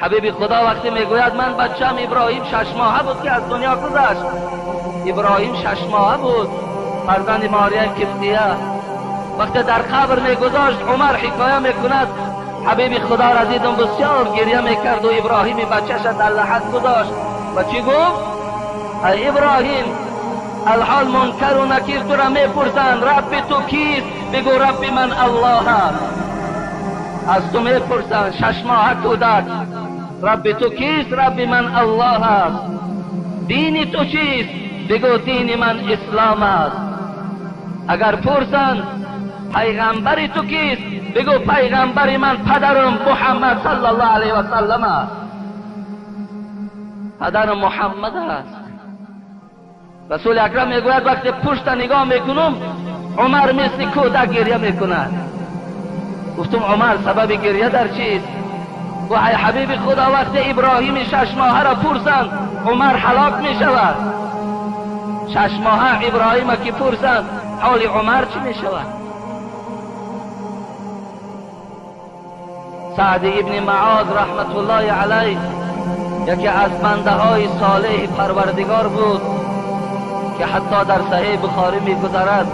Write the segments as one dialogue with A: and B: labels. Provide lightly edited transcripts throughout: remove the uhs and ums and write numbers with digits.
A: حبیب خدا وقتی میگوید من بچم ابراهیم 6 ماهه بود که از دنیا گذشت. ابراهیم 6 ماهه بود، فرزند ماریا کفتیه. وقتی در قبر میگذاشت عمر حکایه میکند حبیب خدا را دیدم بسیار گریه میکرد و ابراهیم بچه‌ش در لحد گذاشت و چی گفت؟ ای ابراهیم الحال منکر و نکیر تو را میپرسند رب تو کیست؟ بگو رب من الله است. از تو میپرسند 6 ماه کودک رب تو کیست؟ رب من الله است. دین تو چیست؟ بگو دین من اسلام است. اگر پرسند پیغمبر تو کیست؟ بگو پیغمبر من پدرم محمد صلی الله علیه و سلم است. پدرم محمد است. رسول اکرم میگوید وقتی پشت نگاه میکنم عمر مثل کودک گریه میکند. گفتم عمر سبب گریه در چیست؟ و ای حبیب خدا وقتی ابراهیم 6 ماهه را پرسند عمر هلاک میشود. 6 ماهه ابراهیم که پرسند حال عمر چی میشود؟ سعد ابن معاذ رحمت الله علیه یکی از بنده های صالح پروردگار بود که حتی در صحیح بخاری میگذرد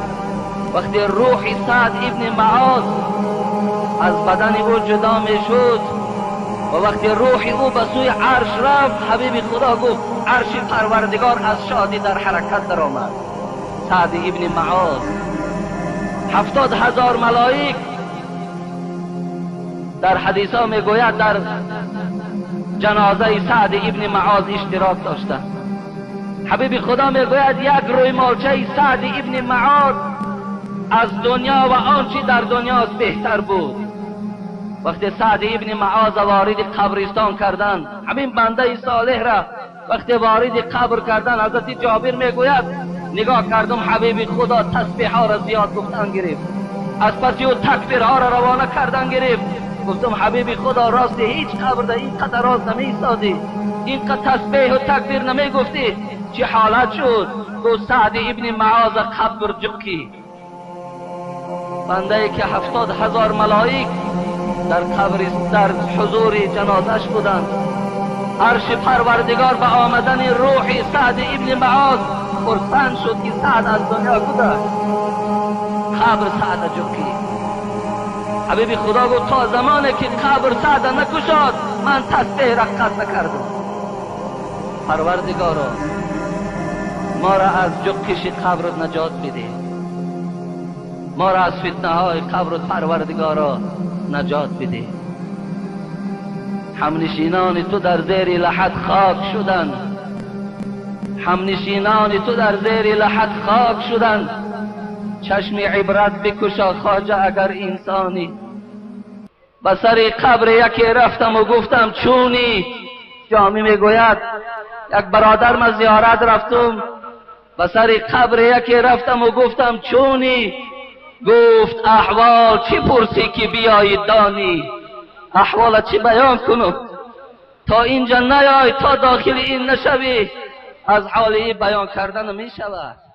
A: وقتی روح سعد ابن معاذ از بدن او جدا میشد و وقتی روح او به سوی عرش رفت حبیب خدا گفت عرش پروردگار از شادی در حرکت در آمد. سعد ابن معاذ 70,000 ملائک در حدیث ها میگوید در جنازه سعد ابن معاذ اشتراک داشتند. حبیب خدا میگوید یک روی مالچه سعد ابن معاذ از دنیا و آنچه در دنیاست بهتر بود. وقتی سعد ابن معاذ وارد قبرستان کردند همین بنده صالح را وقتی وارد قبر کردند حضرت جابر میگوید نگاه کردم حبیب خدا تسبیح ها را زیاد گفتن گرفت، از پس او تکبیر ها را روانه کردن گرفت. گفتم حبیب خدا راست هیچ قبر در این قدر راست نمی ایستادی، این قدر تسبیح و تکبیر نمی گفتی، چه حالت شد؟ گفت سعد ابن معاذ قبر جکی بنده که 70,000 ملائک در قبر در حضور جنازش بودند. عرش پروردگار به آمدن روح سعد ابن معاذ خرسند شد که سعد از دنیا گذشت. قبر سعد جکی. حبیب خدا گفت تا زمانی که قبر سعد نکشاد من تسبیح را قطع نکردم. پروردگارا ما را از جکش قبر نجات بده، ما را از فتنه های قبر پروردگارا نجات بده. همنشینان تو در زیر لحد خاک شدند، همنشینان تو در زیر لحد خاک شدند. چشم عبرت بکشا خواجه اگر انسانی. به سر قبر یکی رفتم و گفتم چونی؟ جامی میگوید یک برادر ما زیارت رفتم به سر قبر یکی رفتم و گفتم چونی؟ گفت احوال چی پرسی که بیایی دانی؟ احوال چی بیان کنم تا اینجا نیای، تا داخل این نشوی؟ از حال این بیان کردن می شود.